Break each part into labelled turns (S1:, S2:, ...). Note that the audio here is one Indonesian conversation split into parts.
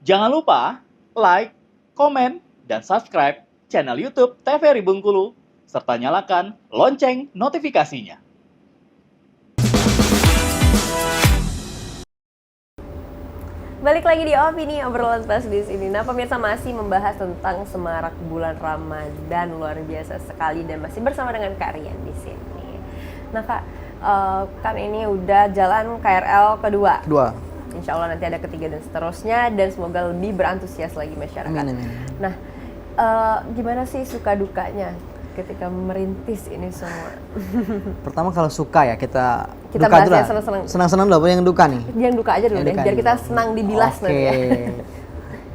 S1: Jangan lupa like, komen, dan subscribe channel YouTube TVRI Bengkulu, serta nyalakan lonceng notifikasinya.
S2: Balik lagi di Opini Obrolan Pas di sini. Nah, pemirsa masih membahas tentang semarak bulan Ramadan, luar biasa sekali, dan masih bersama dengan Kak Rian di sini. Nah, Kak, kan ini udah jalan KRL kedua. Insya Allah nanti ada ketiga dan seterusnya, dan semoga lebih berantusias lagi masyarakat.
S3: Amin.
S2: Nah, gimana sih suka dukanya ketika merintis ini semua?
S3: Pertama kalau suka ya kita
S2: Kita
S3: duka
S2: bahas
S3: dulu
S2: yang
S3: lah.
S2: senang-senang.
S3: Senang-senang dulu, apa yang duka nih?
S2: Yang duka aja dulu
S3: Yang
S2: deh,
S3: duka
S2: biar
S3: dulu.
S2: kita senang dibilas nanti ya.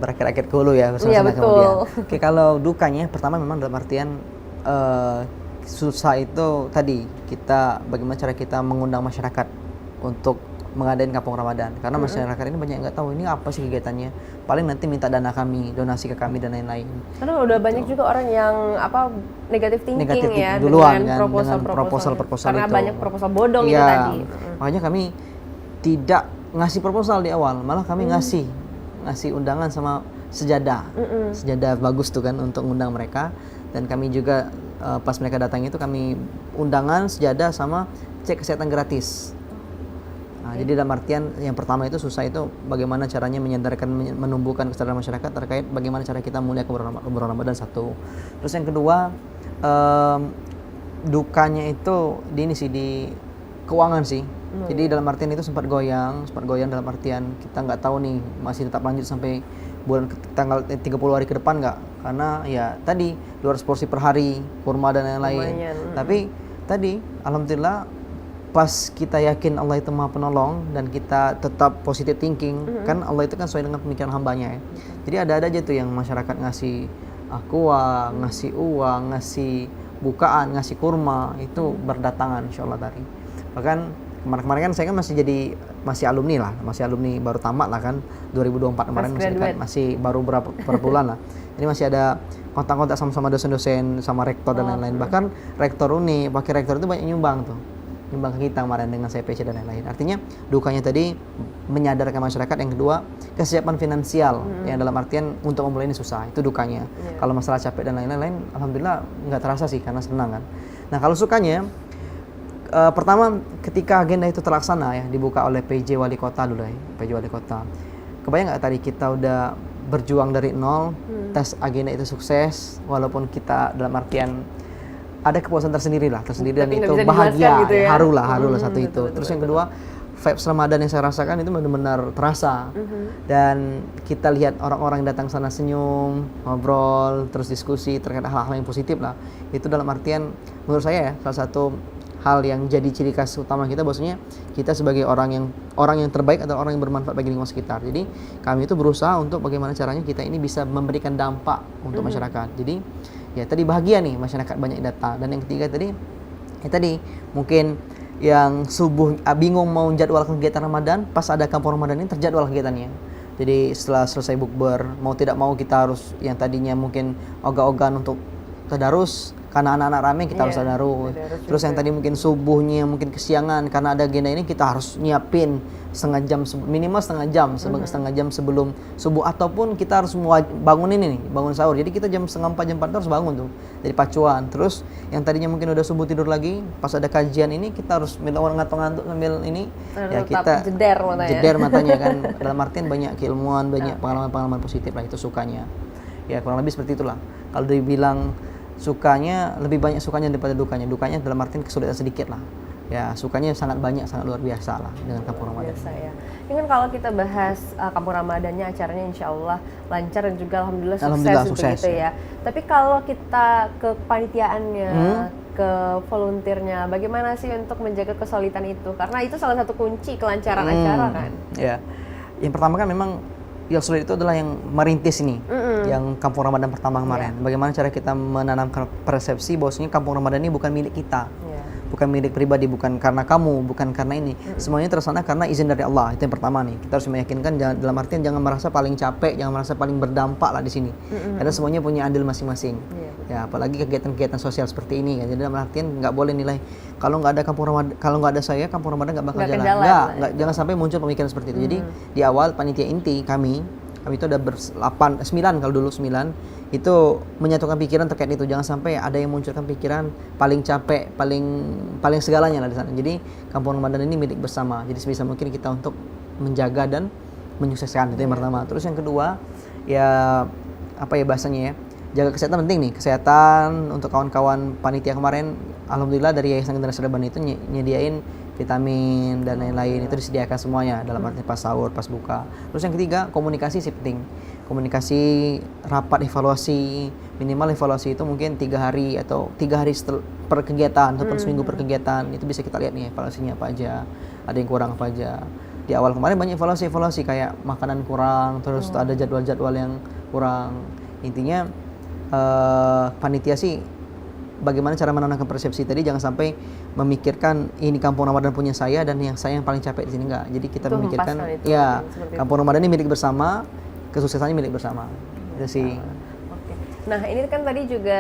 S3: Berakit-akit dulu ya,
S2: Iya,
S3: senang-senang
S2: betul.
S3: kemudian. Oke, kalau dukanya pertama memang dalam artian susah itu tadi kita bagaimana cara kita mengundang masyarakat untuk mengadain kampung Ramadan, karena masyarakat ini banyak yang nggak tahu ini apa sih kegiatannya, paling nanti minta dana kami, donasi ke kami dan lain-lain.
S2: Karena udah banyak juga orang yang negatif thinking
S3: Negatif
S2: ya
S3: duluan
S2: dengan
S3: kan,
S2: proposal-proposal.
S3: dengan proposal
S2: Karena
S3: itu.
S2: banyak proposal bodong itu
S3: Iya,
S2: tadi.
S3: makanya kami tidak ngasih proposal di awal, malah kami ngasih undangan sama sejadah. Sejadah bagus tuh kan untuk undang mereka, dan kami juga pas mereka datang itu kami undangan, sejadah, sama cek kesehatan gratis. Nah, jadi dalam artian yang pertama itu susah itu bagaimana caranya menyadarkan, menumbuhkan kesadaran masyarakat terkait bagaimana cara kita mulia bulan Ramadan, satu. Terus yang kedua, dukanya itu di ini sih, di keuangan sih. Jadi dalam artian itu sempat goyang dalam artian kita nggak tahu nih masih tetap lanjut sampai bulan tanggal 30 hari ke depan nggak, karena ya tadi 200 porsi per hari, kurma dan lain-lain. Tapi tadi alhamdulillah pas kita yakin Allah itu Maha Penolong dan kita tetap positive thinking, kan Allah itu kan sesuai dengan pemikiran hambanya ya. Jadi ada aja tuh yang masyarakat ngasih aqua, ngasih uang, ngasih bukaan, ngasih kurma, itu berdatangan insyaallah tadi. Bahkan kemarin kan saya kan masih alumni baru tamat lah kan 2024 kemarin, masih baru berapa bulan lah. Jadi masih ada kontak-kontak sama dosen-dosen, sama rektor dan lain-lain. Bahkan rektor itu banyak nyumbang ke kita kemarin dengan CPC dan lain-lain. Artinya dukanya tadi menyadarkan masyarakat, yang kedua kesiapan finansial, yang dalam artian untuk memulai ini susah, itu dukanya. Kalau masalah capek dan lain-lain, alhamdulillah nggak terasa sih karena senang kan. Nah kalau sukanya, pertama ketika agenda itu terlaksana ya, dibuka oleh PJ Wali Kota dulu ya, PJ Wali Kota. Kebayang nggak tadi kita udah berjuang dari nol, tes agenda itu sukses, walaupun kita dalam artian ada kepuasan tersendiri dan itu bahagia, gitu ya? haru lah satu itu. Terus yang kedua, vibes Ramadan yang saya rasakan itu benar-benar terasa. Dan kita lihat orang-orang yang datang sana senyum, ngobrol, terus diskusi terkait hal-hal yang positif lah. Itu dalam artian menurut saya ya salah satu hal yang jadi ciri khas utama kita, bahwasanya kita sebagai orang yang terbaik adalah orang yang bermanfaat bagi lingkungan sekitar. Jadi kami itu berusaha untuk bagaimana caranya kita ini bisa memberikan dampak untuk masyarakat. Jadi ya tadi bahagia nih masyarakat banyak data. Dan yang ketiga tadi mungkin yang subuh bingung mau jadwal kegiatan Ramadan, pas ada kampung Ramadan ini terjadwal kegiatannya. Jadi setelah selesai bukber, mau tidak mau kita harus yang tadinya mungkin ogah-ogahan untuk tadarus, karena anak-anak rame kita harus tadarus. Terus yang tadi mungkin subuhnya mungkin kesiangan karena ada agenda ini, kita harus nyiapin minimal setengah jam sebelum subuh, ataupun kita harus bangun sahur. Jadi kita jam 3:30 jam 4 harus bangun tuh, jadi pacuan. Terus yang tadinya mungkin udah subuh tidur lagi, pas ada kajian ini kita harus minta orang ngantuk-ngantuk sambil ini ya kita jeder matanya kan. Dalam artian banyak keilmuan, banyak pengalaman-pengalaman positif lah, itu sukanya. Ya kurang lebih seperti itulah. Kalau dibilang sukanya, lebih banyak sukanya daripada dukanya. Dukanya dalam artian kesulitan sedikit lah. Ya sukanya sangat banyak, sangat luar biasa lah dengan kampung Ramadan.
S2: Biasa ya. Ini kan kalau kita bahas kampung Ramadannya, acaranya insya Allah lancar dan juga alhamdulillah sukses gitu ya. Tapi kalau kita ke kepanitiaannya, ke volunteernya, bagaimana sih untuk menjaga kesulitan itu? Karena itu salah satu kunci kelancaran acara kan.
S3: Ya, yang pertama kan memang yang sulit itu adalah yang merintis ini, yang kampung Ramadan pertama kemarin. Bagaimana cara kita menanamkan persepsi bahwasanya kampung Ramadan ini bukan milik kita. bukan milik pribadi, bukan karena kamu, bukan karena ini. Semuanya terlaksana karena izin dari Allah. Itu yang pertama nih. Kita harus meyakinkan, dalam artian jangan merasa paling capek, jangan merasa paling berdampak lah di sini. Karena semuanya punya andil masing-masing. Ya, apalagi kegiatan-kegiatan sosial seperti ini. Jadi dalam artian nggak boleh nilai kalau nggak ada kampung Ramadan, kalau nggak ada saya, kampung Ramadan nggak bakal jalan. Jangan sampai muncul pemikiran seperti itu. Jadi di awal panitia inti kami kami itu ada 9 kalau dulu 9 itu menyatukan pikiran terkait itu. Jangan sampai ada yang munculkan pikiran paling capek, paling segalanya lah di sana. Jadi Kampung Ramadan ini milik bersama. Jadi sebisa mungkin kita untuk menjaga dan menyukseskan, itu yang pertama. Terus yang kedua ya apa ya bahasanya ya, jaga kesehatan penting nih. Kesehatan untuk kawan-kawan panitia kemarin, alhamdulillah dari Yayasan Generasi Reban itu nyediain vitamin dan lain-lain, itu disediakan semuanya dalam arti pas sahur, pas buka. Terus yang ketiga, komunikasi sih penting. Komunikasi, rapat evaluasi, minimal evaluasi itu mungkin 3 hari atau 3 hari per kegiatan atau per seminggu per kegiatan. Itu bisa kita lihat nih evaluasinya apa aja, ada yang kurang apa aja. Di awal kemarin banyak evaluasi kayak makanan kurang, terus ada jadwal-jadwal yang kurang. Intinya panitia sih bagaimana cara menenangkan persepsi tadi, jangan sampai memikirkan ini Kampung Ramadan punya saya dan yang saya yang paling capek di sini, enggak. Jadi kita
S2: Itu
S3: memikirkan
S2: itu,
S3: ya
S2: itu.
S3: Kampung Ramadan ini milik bersama, kesuksesannya milik bersama. Itu sih.
S2: Oke. Nah ini kan tadi juga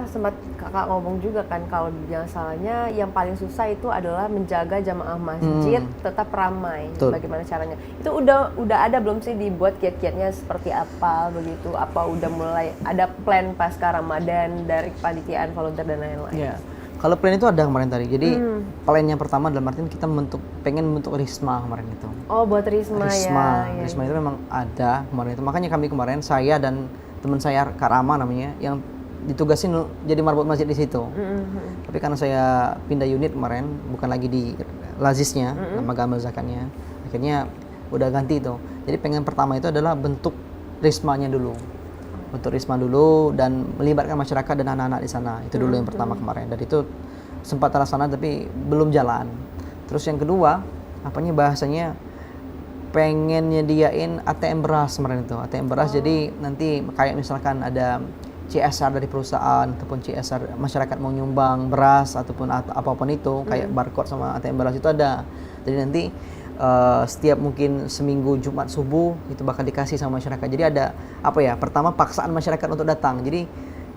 S2: sempat kakak ngomong juga kan kalau jangan salahnya yang paling susah itu adalah menjaga jamaah masjid tetap ramai.
S3: Betul.
S2: Bagaimana caranya? Itu udah ada belum sih dibuat kiat-kiatnya seperti apa begitu? Apa udah mulai ada plan pasca Ramadan dari kepanitiaan, volunteer dan lain-lain?
S3: Ya. Kalau plan itu ada kemarin tadi. Jadi plan yang pertama dalam artian kita pengen membentuk Risma kemarin itu.
S2: Oh, buat Risma ya.
S3: Risma itu memang ada kemarin itu. Makanya kami kemarin, saya dan teman saya Kak Rama namanya, yang ditugasin jadi marbot masjid di situ. Tapi karena saya pindah unit kemarin, bukan lagi di Lazisnya, lembaga amal zakatnya, akhirnya udah ganti itu. Jadi pengen pertama itu adalah bentuk Rismanya dulu. Bentuk Risma dulu dan melibatkan masyarakat dan anak-anak di sana. Itu dulu yang pertama kemarin. Dan itu sempat terlaksana tapi belum jalan. Terus yang kedua, bahasanya pengen nyediain ATM beras kemarin itu. ATM beras jadi nanti kayak misalkan ada CSR dari perusahaan ataupun CSR masyarakat mau nyumbang beras ataupun apapun itu, kayak barcode sama ATM beras itu ada. Jadi nanti setiap mungkin seminggu Jumat subuh itu bakal dikasih sama masyarakat. Jadi ada pertama paksaan masyarakat untuk datang. Jadi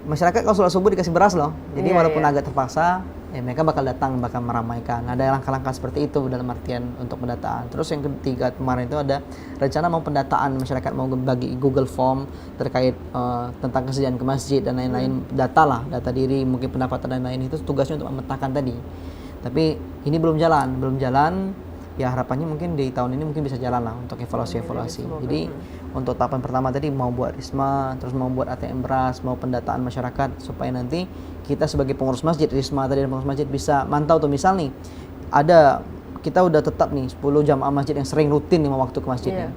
S3: masyarakat kalau sholat subuh dikasih beras loh. Jadi walaupun agak terpaksa, ya mereka bakal datang, bakal meramaikan. Ada langkah-langkah seperti itu dalam artian untuk pendataan. Terus yang ketiga kemarin itu ada rencana mau pendataan, masyarakat mau bagi Google Form terkait tentang kesediaan ke masjid dan lain-lain, data diri, mungkin pendapatan dan lain-lain. Itu tugasnya untuk memetakan tadi. Tapi ini belum jalan. Ya harapannya mungkin di tahun ini mungkin bisa jalan lah untuk evaluasi. Jadi untuk tahapan pertama tadi mau buat Risma, terus mau buat ATM beras, mau pendataan masyarakat supaya nanti kita sebagai pengurus masjid, Risma tadi dan pengurus masjid bisa mantau tuh, misal nih kita udah tetap nih 10 jamaah masjid yang sering rutin 5 waktu ke masjidnya.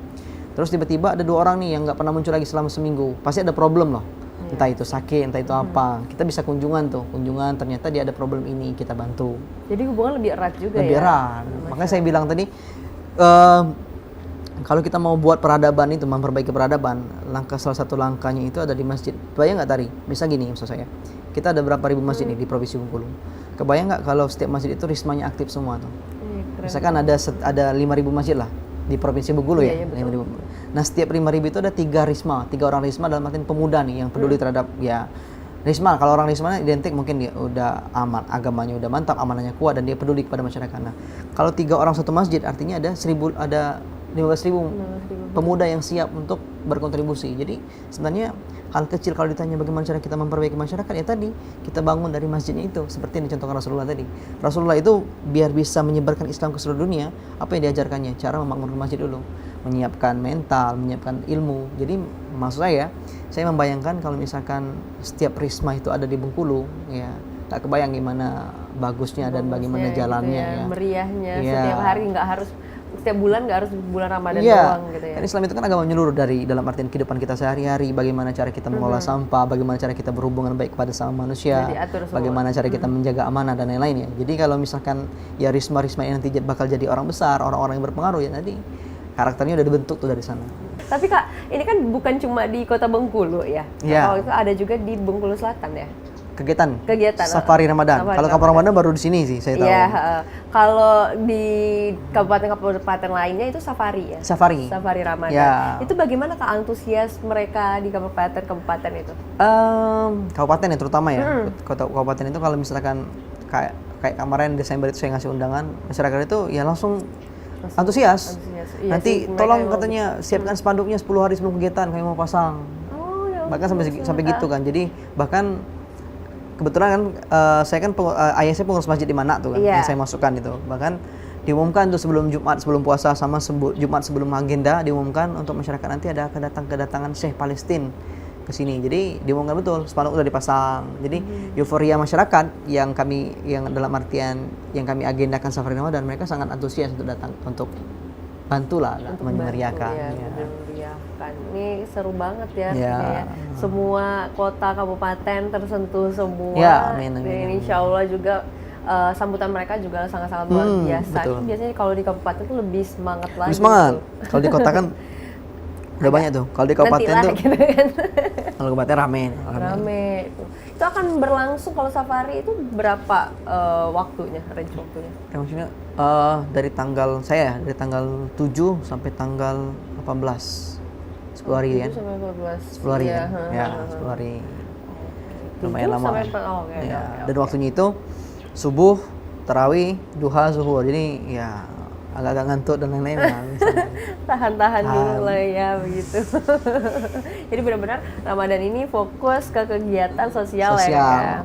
S3: Terus tiba-tiba ada 2 orang nih yang nggak pernah muncul lagi selama seminggu, pasti ada problem loh. Entah itu sakit, entah itu apa. Kita bisa kunjungan ternyata dia ada problem ini, kita bantu.
S2: Jadi hubungan lebih erat juga
S3: lebih erat. Makanya saya bilang tadi kalau kita mau buat peradaban itu, memperbaiki peradaban, salah satu langkahnya itu ada di masjid. Bayang nggak tadi? Bisa gini maksud saya. Kita ada berapa ribu masjid nih di Provinsi Bengkulu. Kebayang nggak kalau setiap masjid itu rismanya aktif semua tuh? Misalkan ada 5.000 masjid lah di Provinsi Bengkulu ya. 5.000. Nah setiap 5.000 itu ada 3 orang risma dalam artian pemuda nih yang peduli terhadap ya risma. Kalau orang risma identik mungkin dia udah aman, agamanya udah mantap, amanahnya kuat dan dia peduli kepada masyarakat. Nah kalau 3 orang satu masjid artinya ada 15.000 pemuda yang siap untuk berkontribusi. Jadi sebenarnya hal kecil kalau ditanya bagaimana cara kita memperbaiki masyarakat, ya tadi kita bangun dari masjidnya itu, seperti yang dicontohkan Rasulullah tadi. Rasulullah itu biar bisa menyebarkan Islam ke seluruh dunia, apa yang diajarkannya? Cara membangun masjid dulu, menyiapkan mental, menyiapkan ilmu. Jadi maksud saya membayangkan kalau misalkan setiap risma itu ada di Bengkulu, ya tak kebayang gimana bagusnya dan bagaimana jalannya
S2: gitu
S3: ya.
S2: Meriahnya
S3: Ya.
S2: setiap hari, nggak harus setiap bulan, nggak harus bulan Ramadan
S3: Iya,
S2: doang gitu ya.
S3: kan Islam itu kan agama menyeluruh dari dalam artian kehidupan kita sehari-hari, bagaimana cara kita mengolah sampah, bagaimana cara kita berhubungan baik kepada sama manusia,
S2: Jadi atur semua.
S3: bagaimana cara kita menjaga amanah dan lain-lain ya. Jadi kalau misalkan ya risma-risma yang nanti bakal jadi orang besar, orang-orang yang berpengaruh ya nanti karakternya udah dibentuk tuh dari sana.
S2: Tapi Kak, ini kan bukan cuma di Kota Bengkulu ya.
S3: Iya.
S2: Kalau itu ada juga di Bengkulu Selatan ya.
S3: Kegiatan
S2: Safari
S3: Safari Ramadan. Kalau Kampung Ramadan baru di sini sih saya tahu.
S2: Iya, kalau di kabupaten-kabupaten lainnya itu safari ya.
S3: Safari
S2: Ramadan.
S3: Ya.
S2: Itu bagaimana Kak antusias mereka di kabupaten-kabupaten itu?
S3: Kabupaten ya terutama ya. Kabupaten itu kalau misalkan kayak kemarin Desember itu saya ngasih undangan, masyarakat itu ya langsung antusias.
S2: Iya
S3: Nanti
S2: sih, mereka
S3: tolong
S2: emang
S3: katanya siapkan spanduknya 10 hari sebelum kegiatan kami mau pasang.
S2: Oh, ya
S3: Bahkan sampai
S2: ampun,
S3: sampai gitu kan. Jadi bahkan kebetulan kan saya kan ayah saya pengurus masjid di mana tuh kan
S2: Iya.
S3: yang saya masukkan itu. Bahkan diumumkan tuh sebelum Jumat sebelum puasa sama Jumat sebelum agenda diumumkan untuk masyarakat nanti ada kedatangan Syekh Palestina ke sini. Jadi diumumkan betul spanduk udah dipasang. Jadi euforia masyarakat yang dalam artian yang kami agendakan Safari Ramadan, mereka sangat antusias untuk datang untuk bantulah
S2: untuk
S3: memeriahkan.
S2: bantu,
S3: Ya.
S2: memeriahkan. Ini seru banget ya,
S3: Ya.
S2: kayak semua kota kabupaten tersentuh semua.
S3: Ya, amin, amin,
S2: Dan
S3: amin.
S2: insya Allah juga sambutan mereka juga sangat-sangat luar biasa.
S3: betul.
S2: Ini biasanya kalau di kabupaten tuh lebih semangat lagi.
S3: Lebih semangat.
S2: tuh.
S3: Kalau di kota kan udah banyak tuh. Kalau di kabupaten
S2: Nantilah,
S3: tuh
S2: gitu kan.
S3: kalau kabupaten rame.
S2: Rame itu akan berlangsung kalau safari itu berapa waktunya, range waktunya?
S3: Ya, maksudnya dari tanggal 7 sampai tanggal 18. 10 hari kan.
S2: 7 sampai 14.
S3: 10 hari
S2: Iya,
S3: kan. Ya, 10 hari.
S2: 7
S3: Lumayan lama.
S2: sampai oke,
S3: Ya,
S2: oke,
S3: dan
S2: oke.
S3: waktunya itu subuh, tarawih, duha, zuhur. Jadi ya agak-agak ngantuk dan lain-lain lah.
S2: Tahan-tahan dulu
S3: Tahan.
S2: lah ya begitu. Jadi benar-benar Ramadan ini fokus ke kegiatan sosial, ya.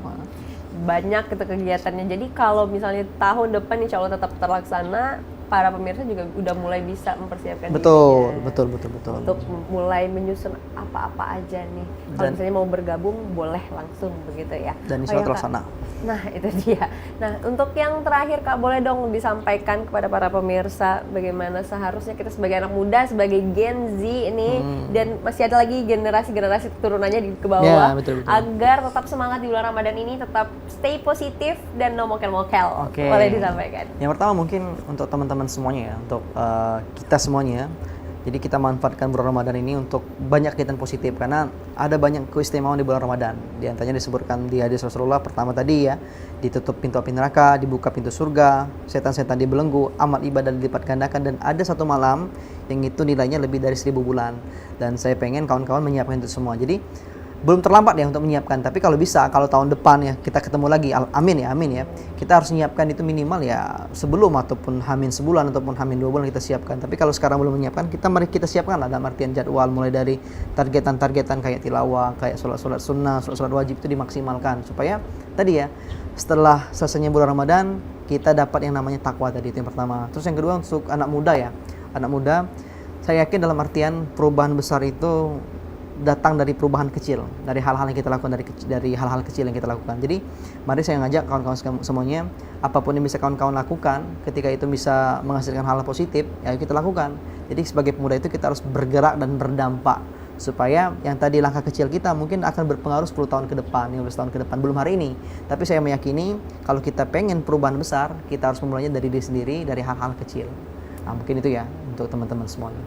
S2: Banyak gitu kegiatannya. Jadi kalau misalnya tahun depan insya Allah tetap terlaksana, para pemirsa juga udah mulai bisa mempersiapkan
S3: Betul,
S2: dirinya
S3: betul, betul, betul.
S2: untuk mulai menyusun apa-apa aja nih. Kalau
S3: Dan-
S2: misalnya mau bergabung boleh langsung begitu ya.
S3: Dan
S2: Oh
S3: insya
S2: ya,
S3: Allah
S2: Kak.
S3: terlaksana.
S2: Nah itu dia. Nah untuk yang terakhir Kak, boleh dong disampaikan kepada para pemirsa bagaimana seharusnya kita sebagai anak muda, sebagai Gen Z ini, dan masih ada lagi generasi-generasi turunannya ke bawah,
S3: Ya, betul, betul.
S2: agar tetap semangat di bulan Ramadan ini, tetap stay positif dan no mokel-mokel.
S3: Oke.
S2: Boleh disampaikan.
S3: Yang pertama mungkin untuk teman-teman semuanya ya, untuk kita semuanya. Jadi kita manfaatkan bulan Ramadan ini untuk banyak kegiatan positif karena ada banyak keistimewaan di bulan Ramadan. Di antaranya disebutkan di hadis Rasulullah pertama tadi ya, ditutup pintu api neraka, dibuka pintu surga, setan-setan dibelenggu, amal ibadah dilipat gandakan, dan ada satu malam yang itu nilainya lebih dari 1000 bulan. Dan saya pengen kawan-kawan menyiapkan itu semua. Jadi belum terlambat ya untuk menyiapkan, tapi kalau bisa, kalau tahun depan ya kita ketemu lagi, amin ya, kita harus menyiapkan itu minimal ya sebelum ataupun hamin sebulan ataupun hamin 2 bulan kita siapkan. Tapi kalau sekarang belum menyiapkan, mari kita siapkan lah dalam artian jadwal, mulai dari targetan kayak tilawah, kayak sholat sunnah, sholat wajib itu dimaksimalkan supaya tadi ya setelah selesainya bulan Ramadan kita dapat yang namanya takwa tadi, itu yang pertama. Terus yang kedua untuk anak muda ya, anak muda saya yakin dalam artian perubahan besar itu datang dari perubahan kecil, dari hal-hal yang kita lakukan, dari hal-hal kecil yang kita lakukan. Jadi mari saya ngajak kawan-kawan semuanya, apapun yang bisa kawan-kawan lakukan ketika itu bisa menghasilkan hal positif, ya kita lakukan. Jadi sebagai pemuda itu kita harus bergerak dan berdampak supaya yang tadi langkah kecil kita mungkin akan berpengaruh 10 tahun ke depan, 15 tahun ke depan, belum hari ini. Tapi saya meyakini kalau kita pengen perubahan besar, kita harus memulainya dari diri sendiri, dari hal-hal kecil. Nah, mungkin itu ya untuk teman-teman semuanya.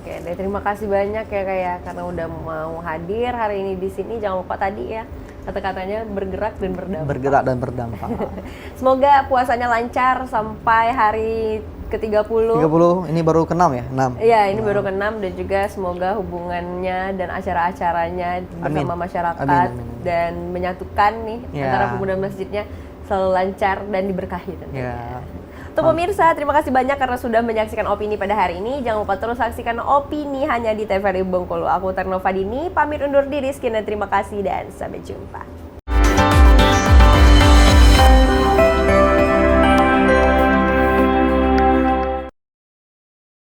S2: Oke, deh, terima kasih banyak ya Kak ya, karena udah mau hadir hari ini di sini. Jangan lupa tadi ya kata-katanya bergerak dan berdampak.
S3: Bergerak dan berdampak.
S2: Semoga puasanya lancar sampai hari ke-30.
S3: 30, ini baru ke-6 ya? 6.
S2: Iya, ini baru ke-6, dan juga semoga hubungannya dan acara-acaranya bersama masyarakat
S3: Amin, amin.
S2: dan menyatukan nih
S3: Ya.
S2: antara pemuda masjidnya selalu lancar dan diberkahi tentunya.
S3: Ya.
S2: Untuk pemirsa, terima kasih banyak karena sudah menyaksikan Opini pada hari ini. Jangan lupa terus saksikan Opini hanya di TVRI Bengkulu. Aku Ternova Dini, pamit undur diri. Sekian dan terima kasih dan sampai jumpa.